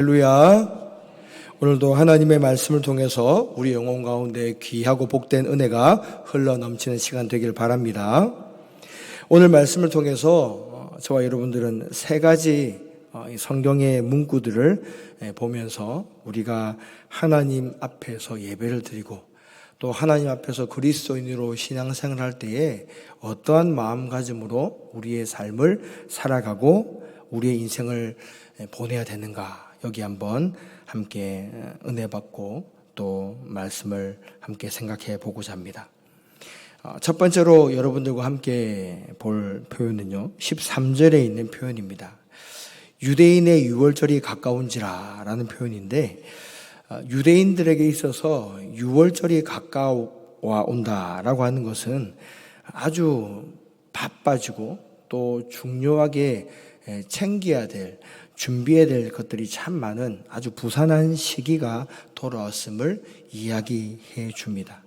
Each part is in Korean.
할렐루야. 오늘도 하나님의 말씀을 통해서 우리 영혼 가운데 귀하고 복된 은혜가 흘러 넘치는 시간 되길 바랍니다. 오늘 말씀을 통해서 저와 여러분들은 세 가지 성경의 문구들을 보면서 우리가 하나님 앞에서 예배를 드리고 또 하나님 앞에서 그리스도인으로 신앙생활을 할 때에 어떠한 마음가짐으로 우리의 삶을 살아가고 우리의 인생을 보내야 되는가, 여기 한번 함께 은혜 받고 또 말씀을 함께 생각해 보고자 합니다. 첫 번째로 여러분들과 함께 볼 표현은요, 13절에 있는 표현입니다. 유대인의 유월절이 가까운지라 라는 표현인데, 유대인들에게 있어서 유월절이 가까워 온다라고 하는 것은 아주 바빠지고 또 중요하게 챙겨야 될, 준비해야 될 것들이 참 많은 아주 부산한 시기가 돌아왔음을 이야기해 줍니다.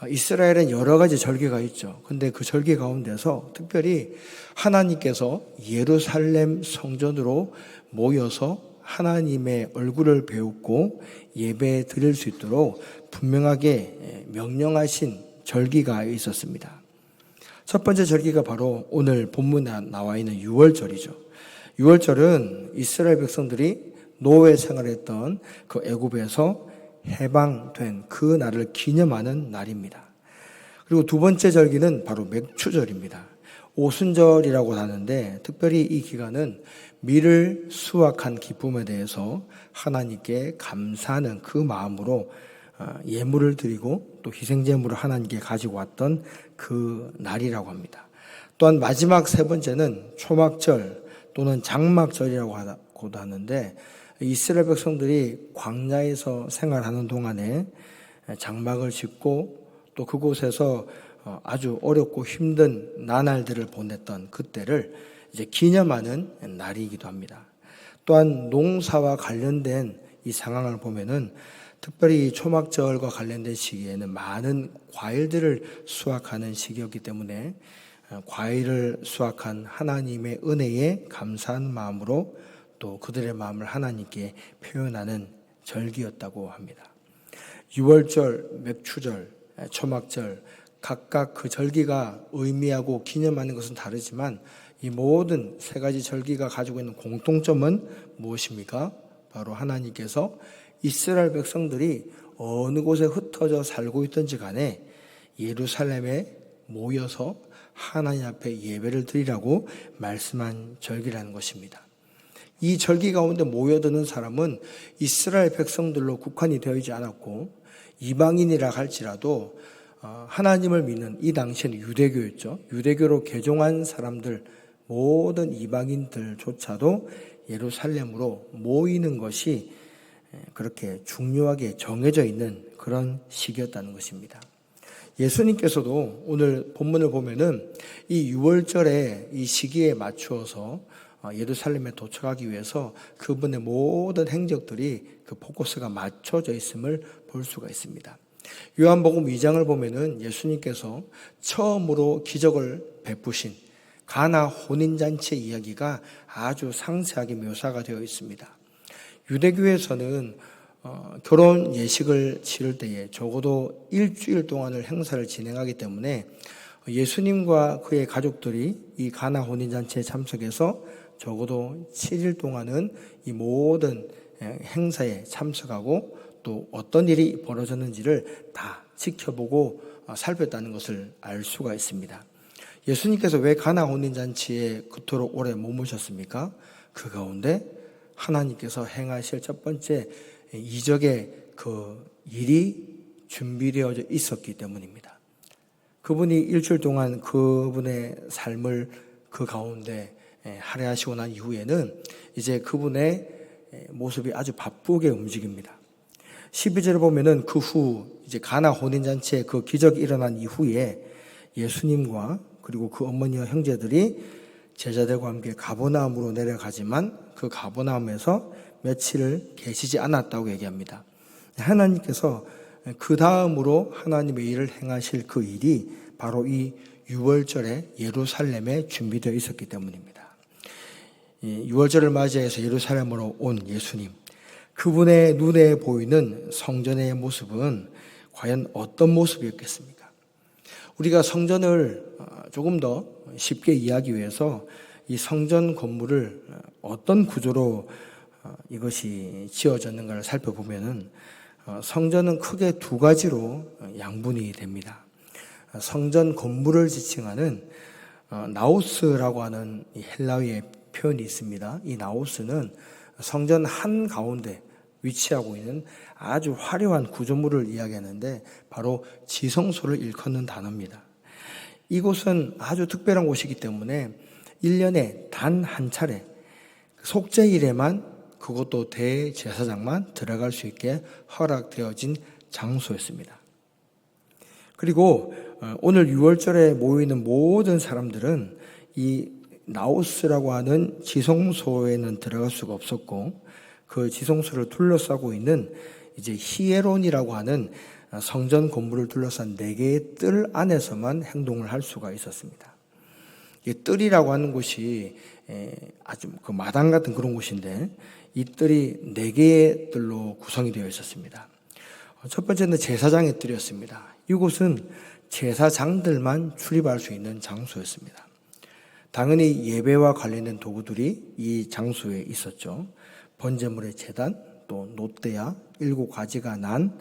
이스라엘은 여러 가지 절기가 있죠. 근데 그 절기 가운데서 특별히 하나님께서 예루살렘 성전으로 모여서 하나님의 얼굴을 배우고 예배 드릴 수 있도록 분명하게 명령하신 절기가 있었습니다. 첫 번째 절기가 바로 오늘 본문에 나와 있는 유월절이죠. 유월절은 이스라엘 백성들이 노예 생활했던 그 애굽에서 해방된 그 날을 기념하는 날입니다. 그리고 두 번째 절기는 바로 맥추절입니다. 오순절이라고 하는데 특별히 이 기간은 밀을 수확한 기쁨에 대해서 하나님께 감사하는 그 마음으로 예물을 드리고 또 희생제물을 하나님께 가지고 왔던 그 날이라고 합니다. 또한 마지막 세 번째는 초막절 또는 장막절이라고도 하는데, 이스라엘 백성들이 광야에서 생활하는 동안에 장막을 짓고 또 그곳에서 아주 어렵고 힘든 나날들을 보냈던 그때를 이제 기념하는 날이기도 합니다. 또한 농사와 관련된 이 상황을 보면은 특별히 초막절과 관련된 시기에는 많은 과일들을 수확하는 시기였기 때문에 과일을 수확한 하나님의 은혜에 감사한 마음으로 또 그들의 마음을 하나님께 표현하는 절기였다고 합니다. 유월절, 맥추절, 초막절 각각 그 절기가 의미하고 기념하는 것은 다르지만 이 모든 세 가지 절기가 가지고 있는 공통점은 무엇입니까? 바로 하나님께서 이스라엘 백성들이 어느 곳에 흩어져 살고 있든지 간에 예루살렘에 모여서 하나님 앞에 예배를 드리라고 말씀한 절기라는 것입니다. 이 절기 가운데 모여드는 사람은 이스라엘 백성들로 국한이 되어 있지 않았고 이방인이라 할지라도 하나님을 믿는, 이 당시에는 유대교였죠. 유대교로 개종한 사람들, 모든 이방인들조차도 예루살렘으로 모이는 것이 그렇게 중요하게 정해져 있는 그런 시기였다는 것입니다. 예수님께서도 오늘 본문을 보면은 이 유월절의 이 시기에 맞추어서 예루살렘에 도착하기 위해서 그분의 모든 행적들이 그 포커스가 맞춰져 있음을 볼 수가 있습니다. 요한복음 2장을 보면은 예수님께서 처음으로 기적을 베푸신 가나 혼인잔치 이야기가 아주 상세하게 묘사가 되어 있습니다. 유대교에서는 결혼 예식을 치를 때에 적어도 일주일 동안을 행사를 진행하기 때문에 예수님과 그의 가족들이 이 가나 혼인잔치에 참석해서 적어도 7일 동안은 이 모든 행사에 참석하고 또 어떤 일이 벌어졌는지를 다 지켜보고 살폈다는 것을 알 수가 있습니다. 예수님께서 왜 가나 혼인잔치에 그토록 오래 머무셨습니까? 그 가운데 하나님께서 행하실 첫 번째 이적의 그 일이 준비되어져 있었기 때문입니다. 그분이 일주일 동안 그분의 삶을 그 가운데 할애하시고 난 이후에는 이제 그분의 모습이 아주 바쁘게 움직입니다. 12절을 보면은 그 후 이제 가나 혼인잔치에 그 기적이 일어난 이후에 예수님과 그리고 그 어머니와 형제들이 제자들과 함께 가버나움으로 내려가지만 그 가버나움에서 며칠을 계시지 않았다고 얘기합니다. 하나님께서 그 다음으로 하나님의 일을 행하실 그 일이 바로 이 유월절에 예루살렘에 준비되어 있었기 때문입니다. 유월절을 맞이해서 예루살렘으로 온 예수님, 그분의 눈에 보이는 성전의 모습은 과연 어떤 모습이었겠습니까? 우리가 성전을 조금 더 쉽게 이해하기 위해서 이 성전 건물을 어떤 구조로 이것이 지어졌는가를 살펴보면은 성전은 크게 두 가지로 양분이 됩니다. 성전 건물을 지칭하는 나우스라고 하는 헬라어의 표현이 있습니다. 이 나우스는 성전 한 가운데 위치하고 있는 아주 화려한 구조물을 이야기하는데 바로 지성소를 일컫는 단어입니다. 이곳은 아주 특별한 곳이기 때문에 1년에 단 한 차례 속죄일에만, 그것도 대제사장만 들어갈 수 있게 허락되어진 장소였습니다. 그리고 오늘 6월절에 모이는 모든 사람들은 이 나우스라고 하는 지성소에는 들어갈 수가 없었고, 그 지성소를 둘러싸고 있는 이제 히에론이라고 하는 성전 건물을 둘러싼 4개의 뜰 안에서만 행동을 할 수가 있었습니다. 이 뜰이라고 하는 곳이 아주 그 마당 같은 그런 곳인데, 이 뜰이 4개의 뜰로 구성이 되어 있었습니다. 첫 번째는 제사장의 뜰이었습니다. 이곳은 제사장들만 출입할 수 있는 장소였습니다. 당연히 예배와 관련된 도구들이 이 장소에 있었죠. 번제물의 제단, 또 놋대야, 7가지가 난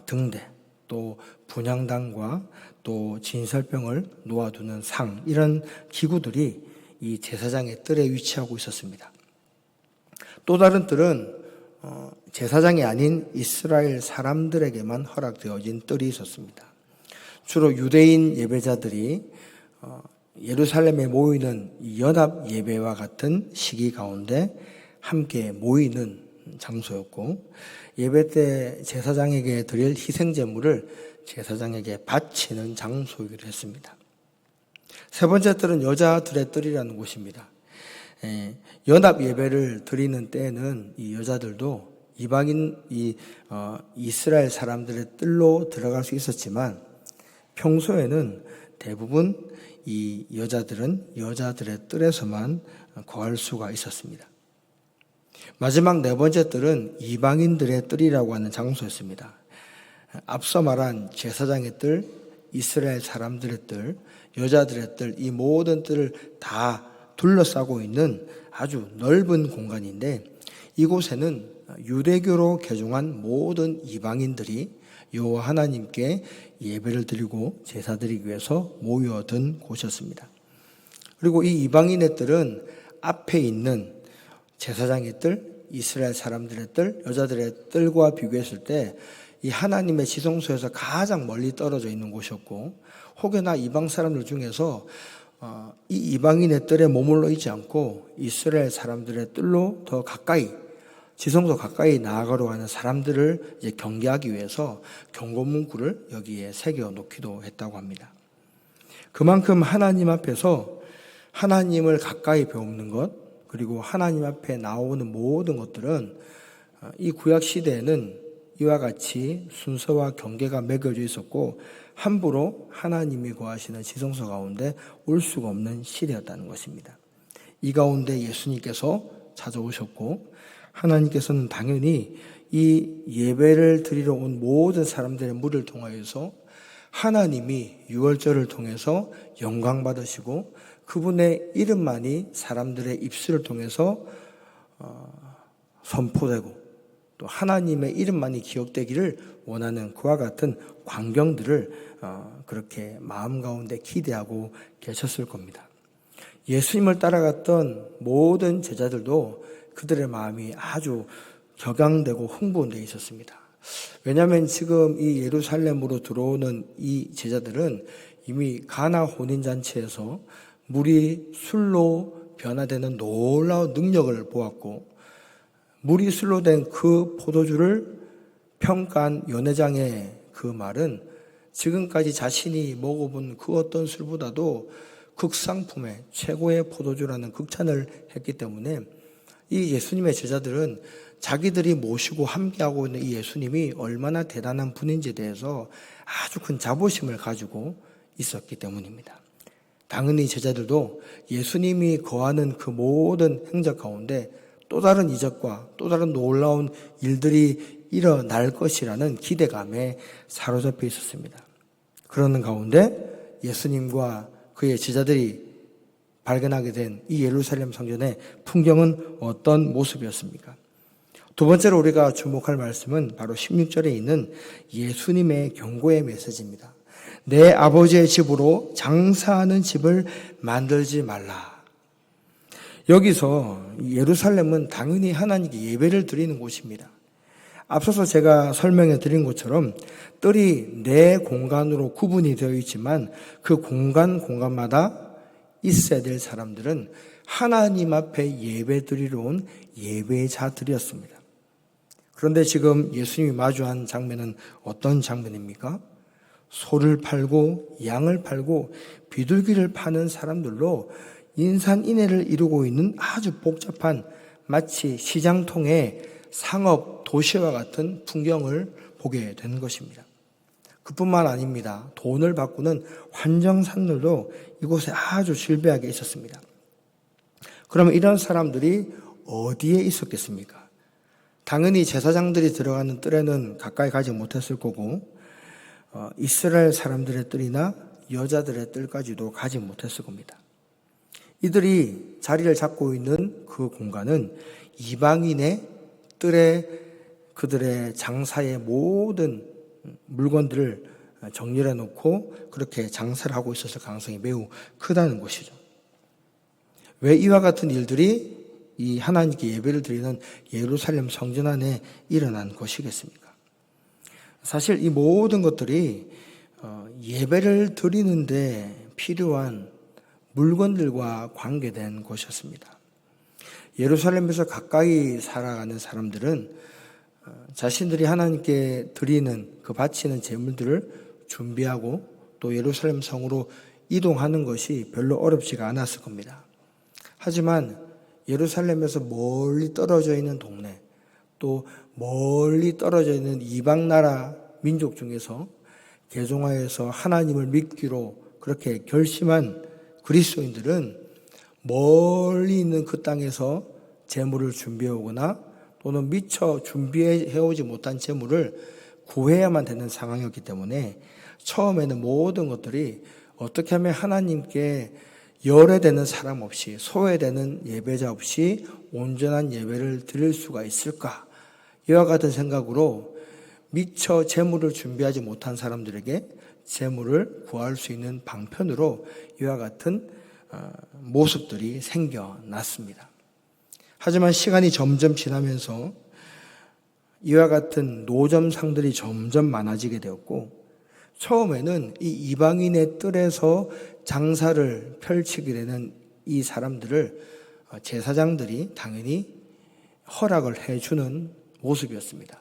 등대, 또 분향단과 또 진설병을 놓아두는 상, 이런 기구들이 이 제사장의 뜰에 위치하고 있었습니다. 또 다른 뜰은 제사장이 아닌 이스라엘 사람들에게만 허락되어진 뜰이 있었습니다. 주로 유대인 예배자들이 예루살렘에 모이는 연합 예배와 같은 시기 가운데 함께 모이는 장소였고, 예배 때 제사장에게 드릴 희생제물을 제사장에게 바치는 장소이기도 했습니다. 세 번째 뜰은 여자들의 뜰이라는 곳입니다. 연합 예배를 드리는 때에는 이 여자들도 이방인 이스라엘 사람들의 뜰로 들어갈 수 있었지만, 평소에는 대부분 이 여자들은 여자들의 뜰에서만 거할 수가 있었습니다. 마지막 4번째 뜰은 이방인들의 뜰이라고 하는 장소였습니다. 앞서 말한 제사장의 뜰, 이스라엘 사람들의 뜰, 여자들의 뜰, 이 모든 뜰을 다 둘러싸고 있는 아주 넓은 공간인데, 이곳에는 유대교로 개종한 모든 이방인들이 여호와 하나님께 예배를 드리고 제사 드리기 위해서 모여든 곳이었습니다. 그리고 이 이방인의 뜰은 앞에 있는 제사장의 뜰, 이스라엘 사람들의 뜰, 여자들의 뜰과 비교했을 때 이 하나님의 지성소에서 가장 멀리 떨어져 있는 곳이었고, 혹여나 이방 사람들 중에서 이 이방인의 뜰에 머물러 있지 않고 이스라엘 사람들의 뜰로 더 가까이, 지성소 가까이 나아가려고 하는 사람들을 이제 경계하기 위해서 경고문구를 여기에 새겨 놓기도 했다고 합니다. 그만큼 하나님 앞에서 하나님을 가까이 배우는 것, 그리고 하나님 앞에 나오는 모든 것들은 이 구약 시대에는 이와 같이 순서와 경계가 매겨져 있었고, 함부로 하나님이 거하시는 지성소 가운데 올 수가 없는 시대였다는 것입니다. 이 가운데 예수님께서 찾아오셨고, 하나님께서는 당연히 이 예배를 드리러 온 모든 사람들의 물을 통하여서 하나님이 유월절을 통해서 영광 받으시고, 그분의 이름만이 사람들의 입술을 통해서 선포되고, 또 하나님의 이름만이 기억되기를 원하는 그와 같은 광경들을 그렇게 마음 가운데 기대하고 계셨을 겁니다. 예수님을 따라갔던 모든 제자들도 그들의 마음이 아주 격양되고 흥분되어 있었습니다. 왜냐하면 지금 이 예루살렘으로 들어오는 이 제자들은 이미 가나 혼인잔치에서 물이 술로 변화되는 놀라운 능력을 보았고, 물이 술로 된 그 포도주를 평가한 연회장의 그 말은 지금까지 자신이 먹어본 그 어떤 술보다도 극상품의 최고의 포도주라는 극찬을 했기 때문에 이 예수님의 제자들은 자기들이 모시고 함께하고 있는 이 예수님이 얼마나 대단한 분인지에 대해서 아주 큰 자부심을 가지고 있었기 때문입니다. 당연히 제자들도 예수님이 거하는 그 모든 행적 가운데 또 다른 이적과 또 다른 놀라운 일들이 일어날 것이라는 기대감에 사로잡혀 있었습니다. 그러는 가운데 예수님과 그의 제자들이 발견하게 된 이 예루살렘 성전의 풍경은 어떤 모습이었습니까? 두 번째로 우리가 주목할 말씀은 바로 16절에 있는 예수님의 경고의 메시지입니다. 내 아버지의 집으로 장사하는 집을 만들지 말라. 여기서 예루살렘은 당연히 하나님께 예배를 드리는 곳입니다. 앞서서 제가 설명해 드린 것처럼 뜰이 네 공간으로 구분이 되어 있지만 그 공간마다 있어야 될 사람들은 하나님 앞에 예배 드리러 온 예배자들이었습니다. 그런데 지금 예수님이 마주한 장면은 어떤 장면입니까? 소를 팔고 양을 팔고 비둘기를 파는 사람들로 인산인해를 이루고 있는 아주 복잡한 마치 시장통의 상업 도시와 같은 풍경을 보게 된 것입니다. 그뿐만 아닙니다. 돈을 바꾸는 환정산들도 이곳에 아주 질비하게 있었습니다. 그러면 이런 사람들이 어디에 있었겠습니까? 당연히 제사장들이 들어가는 뜰에는 가까이 가지 못했을 거고 이스라엘 사람들의 뜰이나 여자들의 뜰까지도 가지 못했을 겁니다. 이들이 자리를 잡고 있는 그 공간은 이방인의 뜰에 그들의 장사의 모든 물건들을 정리해 놓고 그렇게 장사를 하고 있었을 가능성이 매우 크다는 것이죠. 왜 이와 같은 일들이 이 하나님께 예배를 드리는 예루살렘 성전 안에 일어난 것이겠습니까? 사실 이 모든 것들이 예배를 드리는데 필요한 물건들과 관계된 것이었습니다. 예루살렘에서 가까이 살아가는 사람들은 자신들이 하나님께 드리는 그 바치는 제물들을 준비하고 또 예루살렘 성으로 이동하는 것이 별로 어렵지가 않았을 겁니다. 하지만 예루살렘에서 멀리 떨어져 있는 동네, 또 멀리 떨어져 있는 이방 나라 민족 중에서 개종하여서 하나님을 믿기로 그렇게 결심한 그리스도인들은 멀리 있는 그 땅에서 제물을 준비해 오거나 또는 미처 준비해 오지 못한 제물을 구해야만 되는 상황이었기 때문에 처음에는 모든 것들이 어떻게 하면 하나님께 열애되는 사람 없이 소외되는 예배자 없이 온전한 예배를 드릴 수가 있을까? 이와 같은 생각으로 미처 제물을 준비하지 못한 사람들에게 제물을 구할 수 있는 방편으로 이와 같은 모습들이 생겨났습니다. 하지만 시간이 점점 지나면서 이와 같은 노점상들이 점점 많아지게 되었고 처음에는 이 이방인의 뜰에서 장사를 펼치게 되는 이 사람들을 제사장들이 당연히 허락을 해주는 모습이었습니다.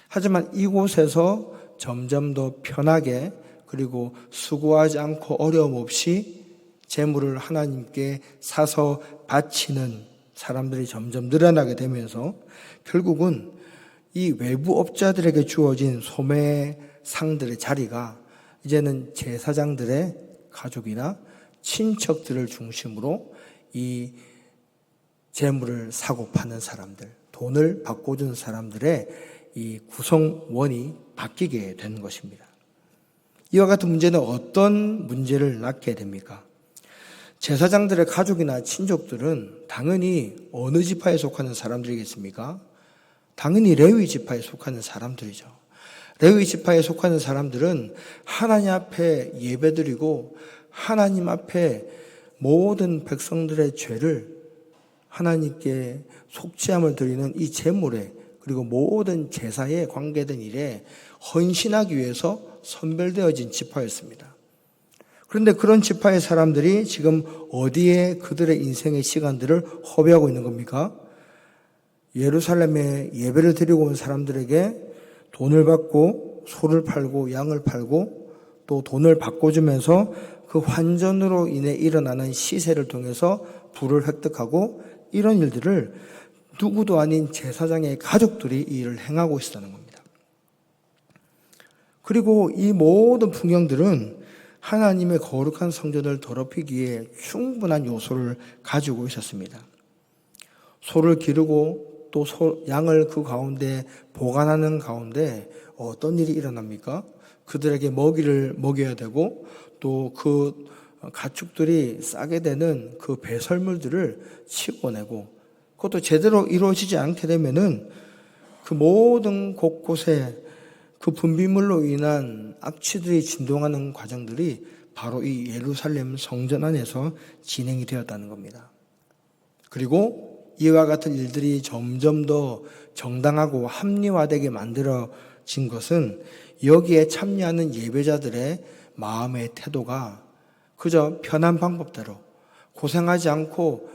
하지만 이곳에서 점점 더 편하게 그리고 수고하지 않고 어려움 없이 제물을 하나님께 사서 바치는 사람들이 점점 늘어나게 되면서 결국은 이 외부 업자들에게 주어진 소매상들의 자리가 이제는 제사장들의 가족이나 친척들을 중심으로 이 재물을 사고 파는 사람들, 돈을 바꿔주는 사람들의 이 구성원이 바뀌게 된 것입니다. 이와 같은 문제는 어떤 문제를 낳게 됩니까? 제사장들의 가족이나 친족들은 당연히 어느 지파에 속하는 사람들이겠습니까? 당연히 레위 지파에 속하는 사람들이죠. 레위 지파에 속하는 사람들은 하나님 앞에 예배드리고 하나님 앞에 모든 백성들의 죄를 하나님께 속죄함을 드리는 이 제물에 그리고 모든 제사에 관계된 일에 헌신하기 위해서 선별되어진 지파였습니다. 그런데 그런 지파의 사람들이 지금 어디에 그들의 인생의 시간들을 허비하고 있는 겁니까? 예루살렘에 예배를 드리고 온 사람들에게 돈을 받고 소를 팔고 양을 팔고 또 돈을 바꿔주면서 그 환전으로 인해 일어나는 시세를 통해서 부를 획득하고 이런 일들을 누구도 아닌 제사장의 가족들이 이 일을 행하고 있었다는 겁니다. 그리고 이 모든 풍경들은 하나님의 거룩한 성전을 더럽히기에 충분한 요소를 가지고 있었습니다. 소를 기르고 또 양을 그 가운데 보관하는 가운데 어떤 일이 일어납니까? 그들에게 먹이를 먹여야 되고 또 그 가축들이 싸게 되는 그 배설물들을 치워내고 그것도 제대로 이루어지지 않게 되면은 그 모든 곳곳에 그 분비물로 인한 악취들이 진동하는 과정들이 바로 이 예루살렘 성전 안에서 진행이 되었다는 겁니다. 그리고 이와 같은 일들이 점점 더 정당하고 합리화되게 만들어진 것은 여기에 참여하는 예배자들의 마음의 태도가 그저 편한 방법대로 고생하지 않고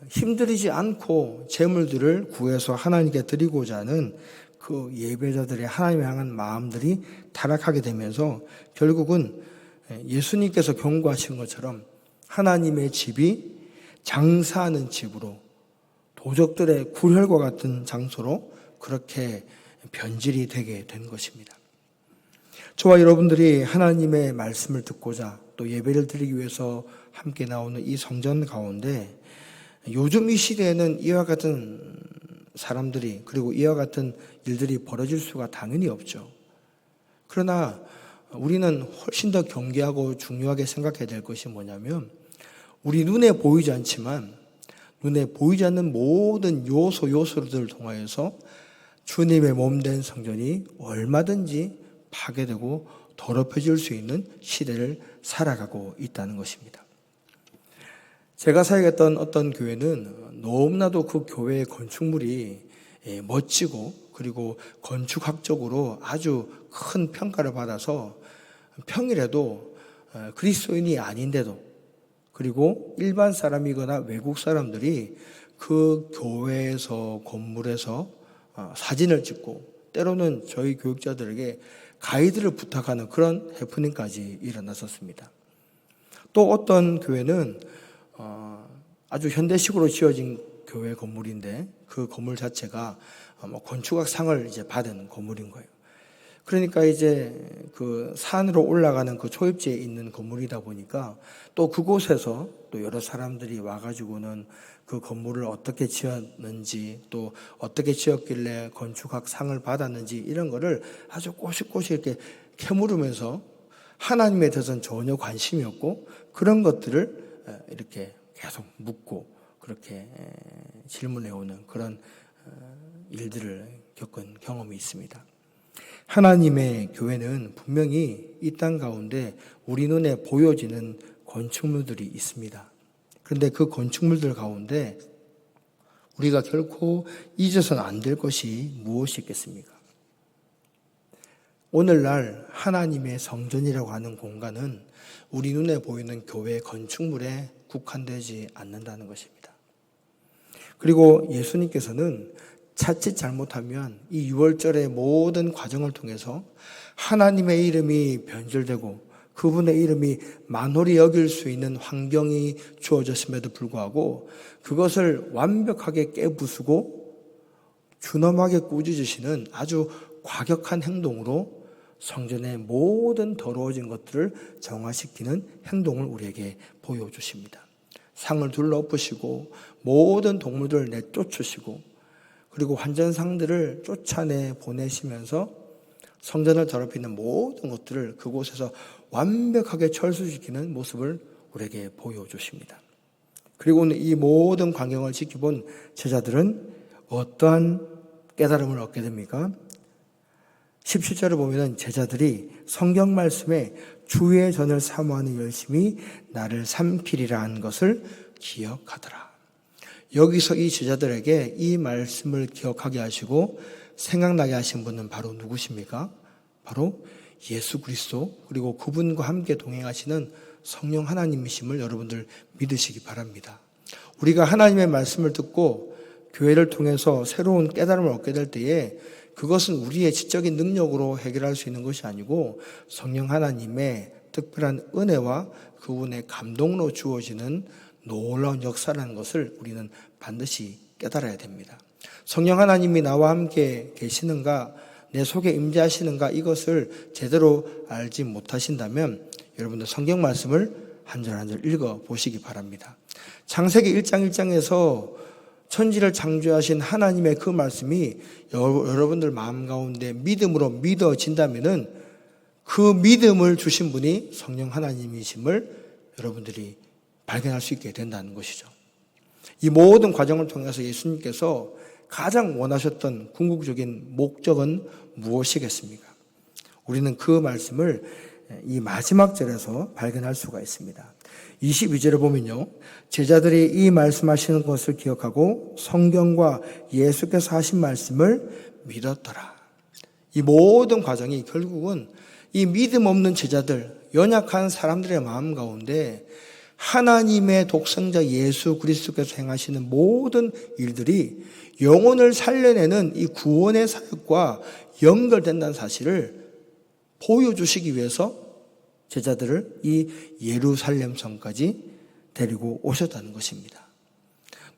힘들이지 않고 재물들을 구해서 하나님께 드리고자 하는 그 예배자들의 하나님을 향한 마음들이 타락하게 되면서 결국은 예수님께서 경고하신 것처럼 하나님의 집이 장사하는 집으로 도적들의 굴혈과 같은 장소로 그렇게 변질이 되게 된 것입니다. 저와 여러분들이 하나님의 말씀을 듣고자 또 예배를 드리기 위해서 함께 나오는 이 성전 가운데 요즘 이 시대에는 이와 같은 사람들이 그리고 이와 같은 일들이 벌어질 수가 당연히 없죠. 그러나 우리는 훨씬 더 경계하고 중요하게 생각해야 될 것이 뭐냐면 우리 눈에 보이지 않지만 눈에 보이지 않는 모든 요소들을 통하여서 주님의 몸된 성전이 얼마든지 파괴되고 더럽혀질 수 있는 시대를 살아가고 있다는 것입니다. 제가 사역했던 어떤 교회는 너무나도 그 교회의 건축물이 멋지고 그리고 건축학적으로 아주 큰 평가를 받아서 평일에도 그리스도인이 아닌데도 그리고 일반 사람이거나 외국 사람들이 그 교회에서 건물에서 사진을 찍고 때로는 저희 교육자들에게 가이드를 부탁하는 그런 해프닝까지 일어났었습니다. 또 어떤 교회는 아주 현대식으로 지어진 교회 건물인데 그 건물 자체가 건축학상을 이제 받은 건물인 거예요. 그러니까 이제 그 산으로 올라가는 그 초입지에 있는 건물이다 보니까 또 그곳에서 또 여러 사람들이 와가지고는 그 건물을 어떻게 지었는지 또 어떻게 지었길래 건축학상을 받았는지 이런 거를 아주 꼬시꼬시 이렇게 캐물으면서 하나님에 대해서는 전혀 관심이 없고 그런 것들을 이렇게 계속 묻고 그렇게 질문해오는 그런 일들을 겪은 경험이 있습니다. 하나님의 교회는 분명히 이 땅 가운데 우리 눈에 보여지는 건축물들이 있습니다. 그런데 그 건축물들 가운데 우리가 결코 잊어서는 안 될 것이 무엇이 있겠습니까? 오늘날 하나님의 성전이라고 하는 공간은 우리 눈에 보이는 교회 건축물에 국한되지 않는다는 것입니다. 그리고 예수님께서는 자칫 잘못하면 이 유월절의 모든 과정을 통해서 하나님의 이름이 변질되고 그분의 이름이 만홀히 여길 수 있는 환경이 주어졌음에도 불구하고 그것을 완벽하게 깨부수고 준엄하게 꾸짖으시는 아주 과격한 행동으로 성전의 모든 더러워진 것들을 정화시키는 행동을 우리에게 보여주십니다. 상을 둘러엎으시고 모든 동물들을 내쫓으시고 그리고 환전상들을 쫓아내 보내시면서 성전을 더럽히는 모든 것들을 그곳에서 완벽하게 철수시키는 모습을 우리에게 보여주십니다. 그리고 오늘 이 모든 광경을 지켜본 제자들은 어떠한 깨달음을 얻게 됩니까? 17절을 보면 제자들이 성경 말씀에 주의 전을 사모하는 열심이 나를 삼키리라 한 것을 기억하더라. 여기서 이 제자들에게 이 말씀을 기억하게 하시고 생각나게 하신 분은 바로 누구십니까? 바로 예수 그리스도 그리고 그분과 함께 동행하시는 성령 하나님이심을 여러분들 믿으시기 바랍니다. 우리가 하나님의 말씀을 듣고 교회를 통해서 새로운 깨달음을 얻게 될 때에 그것은 우리의 지적인 능력으로 해결할 수 있는 것이 아니고 성령 하나님의 특별한 은혜와 그분의 감동으로 주어지는 놀라운 역사라는 것을 우리는 반드시 깨달아야 됩니다. 성령 하나님이 나와 함께 계시는가, 내 속에 임재하시는가 이것을 제대로 알지 못하신다면 여러분들 성경 말씀을 한 절 한 절 읽어보시기 바랍니다. 창세기 1장 1장에서 천지를 창조하신 하나님의 그 말씀이 여러분들 마음 가운데 믿음으로 믿어진다면은 그 믿음을 주신 분이 성령 하나님이심을 여러분들이 발견할 수 있게 된다는 것이죠. 이 모든 과정을 통해서 예수님께서 가장 원하셨던 궁극적인 목적은 무엇이겠습니까? 우리는 그 말씀을 이 마지막 절에서 발견할 수가 있습니다. 22절에 보면요, 제자들이 이 말씀하시는 것을 기억하고 성경과 예수께서 하신 말씀을 믿었더라. 이 모든 과정이 결국은 이 믿음 없는 제자들, 연약한 사람들의 마음 가운데 하나님의 독생자 예수 그리스도께서 행하시는 모든 일들이 영혼을 살려내는 이 구원의 사역과 연결된다는 사실을 보여주시기 위해서 제자들을 이 예루살렘 성까지 데리고 오셨다는 것입니다.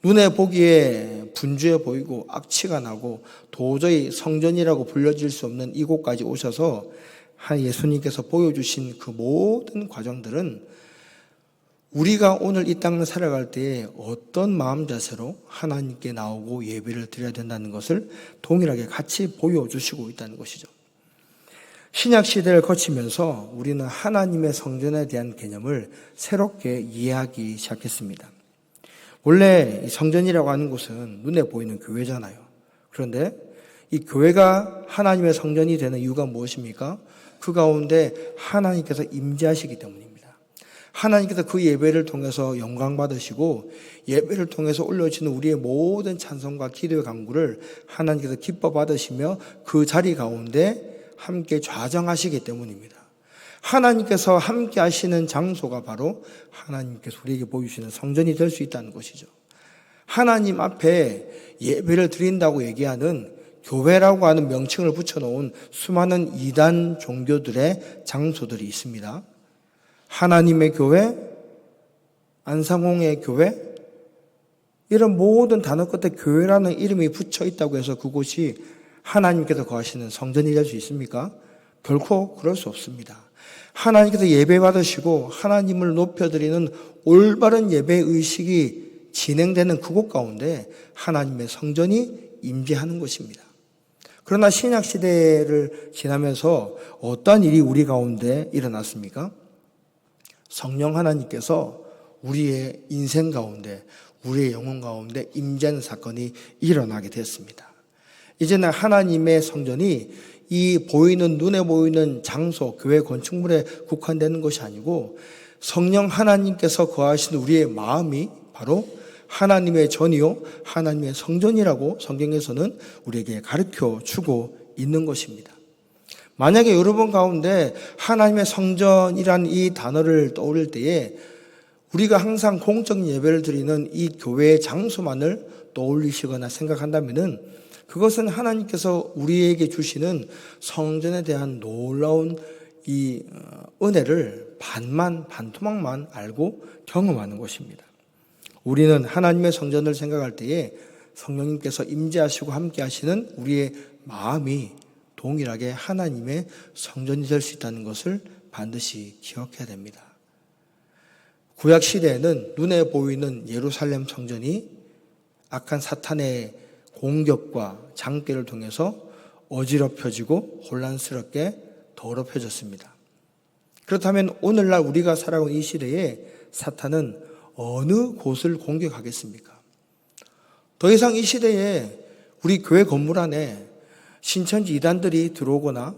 눈에 보기에 분주해 보이고 악취가 나고 도저히 성전이라고 불려질 수 없는 이곳까지 오셔서 예수님께서 보여주신 그 모든 과정들은 우리가 오늘 이 땅을 살아갈 때에 어떤 마음 자세로 하나님께 나오고 예배를 드려야 된다는 것을 동일하게 같이 보여주시고 있다는 것이죠. 신약 시대를 거치면서 우리는 하나님의 성전에 대한 개념을 새롭게 이해하기 시작했습니다. 원래 성전이라고 하는 곳은 눈에 보이는 교회잖아요. 그런데 이 교회가 하나님의 성전이 되는 이유가 무엇입니까? 그 가운데 하나님께서 임재하시기 때문입니다. 하나님께서 그 예배를 통해서 영광 받으시고 예배를 통해서 올려지는 우리의 모든 찬송과 기도의 간구를 하나님께서 기뻐 받으시며 그 자리 가운데 함께 좌정하시기 때문입니다. 하나님께서 함께 하시는 장소가 바로 하나님께서 우리에게 보여주시는 성전이 될 수 있다는 것이죠. 하나님 앞에 예배를 드린다고 얘기하는 교회라고 하는 명칭을 붙여놓은 수많은 이단 종교들의 장소들이 있습니다. 하나님의 교회, 안상홍의 교회, 이런 모든 단어 끝에 교회라는 이름이 붙여 있다고 해서 그곳이 하나님께서 거하시는 성전이 될 수 있습니까? 결코 그럴 수 없습니다. 하나님께서 예배 받으시고 하나님을 높여드리는 올바른 예배 의식이 진행되는 그곳 가운데 하나님의 성전이 임재하는 것입니다. 그러나 신약 시대를 지나면서 어떠한 일이 우리 가운데 일어났습니까? 성령 하나님께서 우리의 인생 가운데, 우리의 영혼 가운데 임재하는 사건이 일어나게 됐습니다. 이제는 하나님의 성전이 이 보이는, 눈에 보이는 장소, 교회 건축물에 국한되는 것이 아니고 성령 하나님께서 거하시는 우리의 마음이 바로 하나님의 전이요, 하나님의 성전이라고 성경에서는 우리에게 가르쳐 주고 있는 것입니다. 만약에 여러분 가운데 하나님의 성전이란 이 단어를 떠올릴 때에 우리가 항상 공적인 예배를 드리는 이 교회의 장소만을 떠올리시거나 생각한다면은 그것은 하나님께서 우리에게 주시는 성전에 대한 놀라운 이 은혜를 반토막만 알고 경험하는 것입니다. 우리는 하나님의 성전을 생각할 때에 성령님께서 임재하시고 함께 하시는 우리의 마음이 동일하게 하나님의 성전이 될 수 있다는 것을 반드시 기억해야 됩니다. 구약 시대에는 눈에 보이는 예루살렘 성전이 악한 사탄의 공격과 장깨를 통해서 어지럽혀지고 혼란스럽게 더럽혀졌습니다. 그렇다면 오늘날 우리가 살아온 이 시대에 사탄은 어느 곳을 공격하겠습니까? 더 이상 이 시대에 우리 교회 건물 안에 신천지 이단들이 들어오거나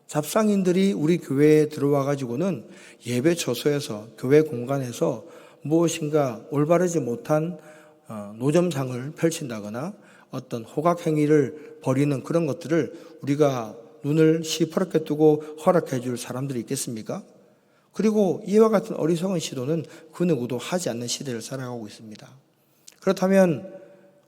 잡상인들이 우리 교회에 들어와 가지고는 예배 처소에서, 교회 공간에서 무엇인가 올바르지 못한 노점상을 펼친다거나 어떤 호각 행위를 벌이는 그런 것들을 우리가 눈을 시퍼렇게 뜨고 허락해 줄 사람들이 있겠습니까? 그리고 이와 같은 어리석은 시도는 그 누구도 하지 않는 시대를 살아가고 있습니다. 그렇다면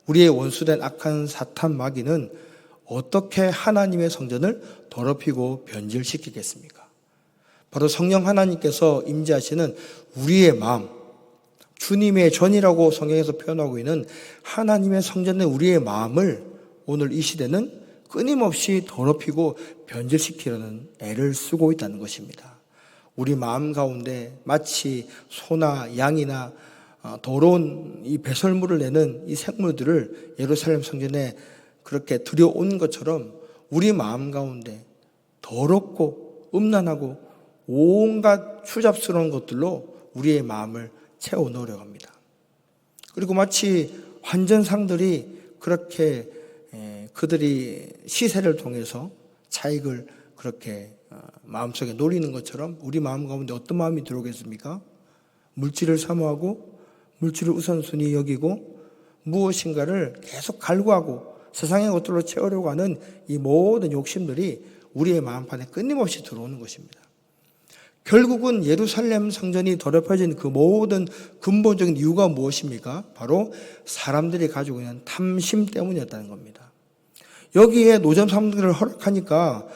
우리의 원수된 악한 사탄 마귀는 어떻게 하나님의 성전을 더럽히고 변질시키겠습니까? 바로 성령 하나님께서 임재하시는 우리의 마음, 주님의 전이라고 성경에서 표현하고 있는 하나님의 성전의 우리의 마음을 오늘 이 시대는 끊임없이 더럽히고 변질시키려는 애를 쓰고 있다는 것입니다. 우리 마음 가운데 마치 소나 양이나 더러운 이 배설물을 내는 이 생물들을 예루살렘 성전에 그렇게 들여온 것처럼 우리 마음 가운데 더럽고 음란하고 온갖 추잡스러운 것들로 우리의 마음을 채워넣으려고 합니다. 그리고 마치 환전상들이 그렇게 그들이 시세를 통해서 차익을 그렇게 마음속에 노리는 것처럼 우리 마음 가운데 어떤 마음이 들어오겠습니까? 물질을 사모하고 물질을 우선순위 여기고 무엇인가를 계속 갈구하고 세상의 것들로 채우려고 하는 이 모든 욕심들이 우리의 마음판에 끊임없이 들어오는 것입니다. 결국은 예루살렘 성전이 더럽혀진 그 모든 근본적인 이유가 무엇입니까? 바로 사람들이 가지고 있는 탐심 때문이었다는 겁니다. 여기에 노점상들을 허락하니까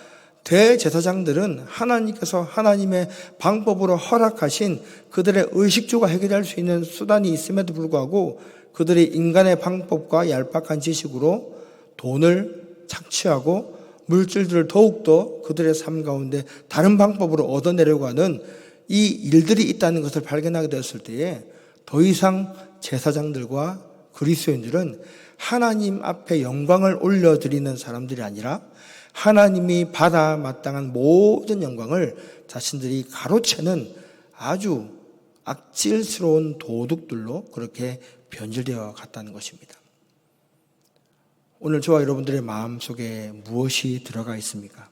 대제사장들은 하나님께서 하나님의 방법으로 허락하신 그들의 의식주가 해결할 수 있는 수단이 있음에도 불구하고 그들이 인간의 방법과 얄팍한 지식으로 돈을 착취하고 물질들을 더욱더 그들의 삶 가운데 다른 방법으로 얻어내려고 하는 이 일들이 있다는 것을 발견하게 되었을 때에 더 이상 제사장들과 그리스도인들은 하나님 앞에 영광을 올려드리는 사람들이 아니라 하나님이 받아 마땅한 모든 영광을 자신들이 가로채는 아주 악질스러운 도둑들로 그렇게 변질되어 갔다는 것입니다. 오늘 저와 여러분들의 마음속에 무엇이 들어가 있습니까?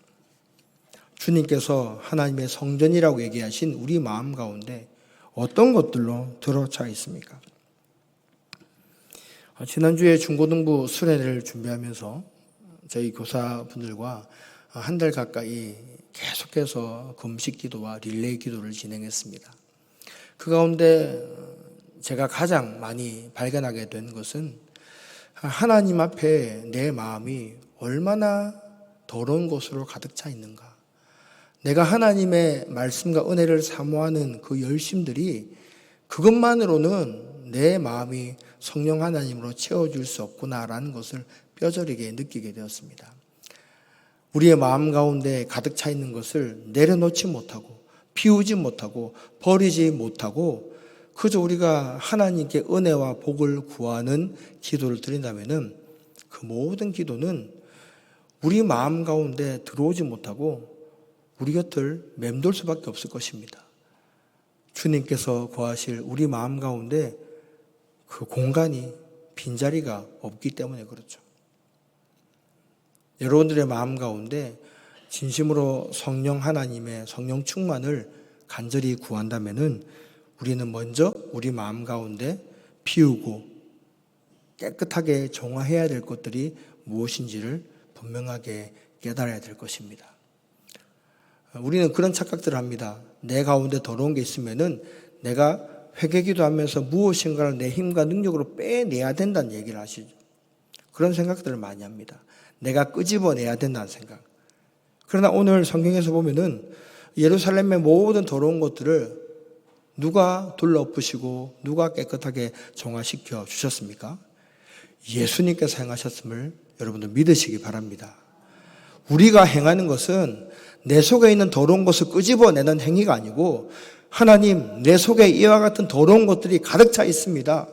주님께서 하나님의 성전이라고 얘기하신 우리 마음 가운데 어떤 것들로 들어차 있습니까? 지난주에 중고등부 수련회를 준비하면서 저희 교사분들과 한 달 가까이 계속해서 금식 기도와 릴레이 기도를 진행했습니다. 그 가운데 제가 가장 많이 발견하게 된 것은 하나님 앞에 내 마음이 얼마나 더러운 것으로 가득 차 있는가. 내가 하나님의 말씀과 은혜를 사모하는 그 열심들이 그것만으로는 내 마음이 성령 하나님으로 채워줄 수 없구나라는 것을 뼈저리게 느끼게 되었습니다. 우리의 마음 가운데 가득 차 있는 것을 내려놓지 못하고 비우지 못하고 버리지 못하고 그저 우리가 하나님께 은혜와 복을 구하는 기도를 드린다면은 그 모든 기도는 우리 마음 가운데 들어오지 못하고 우리 곁을 맴돌 수밖에 없을 것입니다. 주님께서 거하실 우리 마음 가운데 그 공간이 빈자리가 없기 때문에 그렇죠. 여러분들의 마음 가운데 진심으로 성령 하나님의 성령 충만을 간절히 구한다면은 우리는 먼저 우리 마음 가운데 비우고 깨끗하게 정화해야 될 것들이 무엇인지를 분명하게 깨달아야 될 것입니다. 우리는 그런 착각들을 합니다. 내 가운데 더러운 게 있으면은 내가 회개기도 하면서 무엇인가를 내 힘과 능력으로 빼내야 된다는 얘기를 하시죠. 그런 생각들을 많이 합니다. 내가 끄집어내야 된다는 생각. 그러나 오늘 성경에서 보면은 예루살렘의 모든 더러운 것들을 누가 둘러엎으시고 누가 깨끗하게 정화시켜 주셨습니까? 예수님께서 행하셨음을 여러분들 믿으시기 바랍니다. 우리가 행하는 것은 내 속에 있는 더러운 것을 끄집어내는 행위가 아니고 하나님, 내 속에 이와 같은 더러운 것들이 가득 차 있습니다.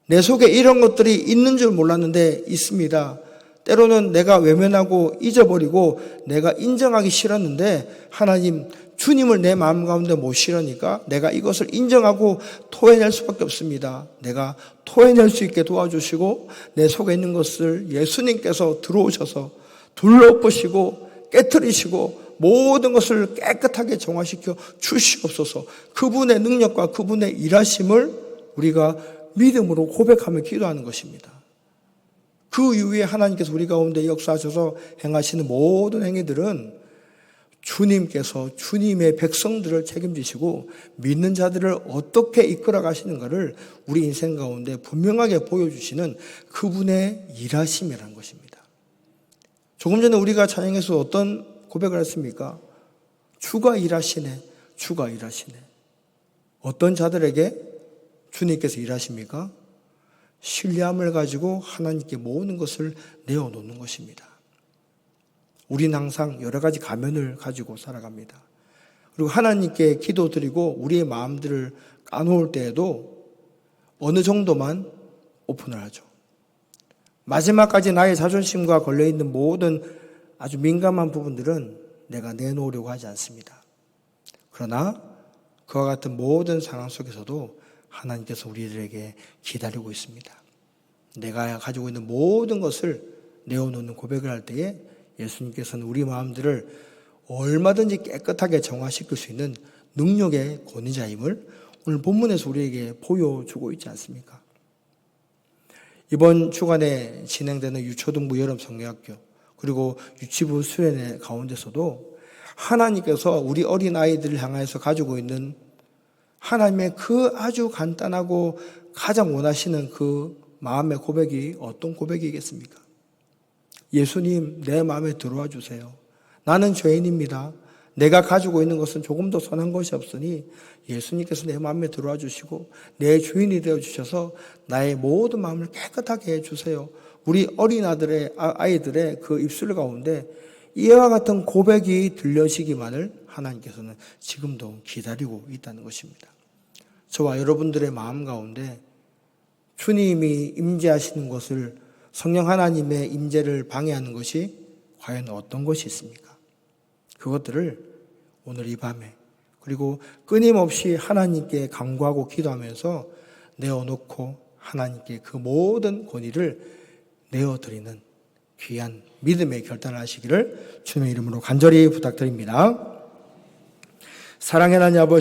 내 속에 이런 것들이 있는 줄 몰랐는데 있습니다. 때로는 내가 외면하고 잊어버리고 내가 인정하기 싫었는데 하나님, 주님을 내 마음 가운데 모시려니까 내가 이것을 인정하고 토해낼 수밖에 없습니다. 내가 토해낼 수 있게 도와주시고 내 속에 있는 것을 예수님께서 들어오셔서 둘러엎으시고 깨트리시고 모든 것을 깨끗하게 정화시켜 주시옵소서. 그분의 능력과 그분의 일하심을 우리가 믿음으로 고백하며 기도하는 것입니다. 그 이후에 하나님께서 우리 가운데 역사하셔서 행하시는 모든 행위들은 주님께서 주님의 백성들을 책임지시고 믿는 자들을 어떻게 이끌어 가시는가를 우리 인생 가운데 분명하게 보여주시는 그분의 일하심이라는 것입니다. 조금 전에 우리가 찬양에서 어떤 고백을 했습니까? 주가 일하시네, 주가 일하시네. 어떤 자들에게 주님께서 일하십니까? 신뢰함을 가지고 하나님께 모든 것을 내어놓는 것입니다. 우리는 항상 여러 가지 가면을 가지고 살아갑니다. 그리고 하나님께 기도드리고 우리의 마음들을 까놓을 때에도 어느 정도만 오픈을 하죠. 마지막까지 나의 자존심과 걸려있는 모든 아주 민감한 부분들은 내가 내놓으려고 하지 않습니다. 그러나 그와 같은 모든 상황 속에서도 하나님께서 우리들에게 기다리고 있습니다. 내가 가지고 있는 모든 것을 내어놓는 고백을 할 때에 예수님께서는 우리 마음들을 얼마든지 깨끗하게 정화시킬 수 있는 능력의 권위자임을 오늘 본문에서 우리에게 보여주고 있지 않습니까? 이번 주간에 진행되는 유초등부 여름 성경학교 그리고 유치부 수련회 가운데서도 하나님께서 우리 어린아이들을 향해서 가지고 있는 하나님의 그 아주 간단하고 가장 원하시는 그 마음의 고백이 어떤 고백이겠습니까? 예수님, 내 마음에 들어와 주세요. 나는 죄인입니다. 내가 가지고 있는 것은 조금도 선한 것이 없으니 예수님께서 내 마음에 들어와 주시고 내 주인이 되어 주셔서 나의 모든 마음을 깨끗하게 해 주세요. 우리 아이들의 그 입술 가운데 이와 같은 고백이 들려지기만을 하나님께서는 지금도 기다리고 있다는 것입니다. 저와 여러분들의 마음 가운데 주님이 임재하시는 것을 성령 하나님의 임재를 방해하는 것이 과연 어떤 것이 있습니까? 그것들을 오늘 이 밤에 그리고 끊임없이 하나님께 간구하고 기도하면서 내어놓고 하나님께 그 모든 권위를 내어드리는 귀한 믿음의 결단을 하시기를 주님의 이름으로 간절히 부탁드립니다. 사랑의 하나님 아버지,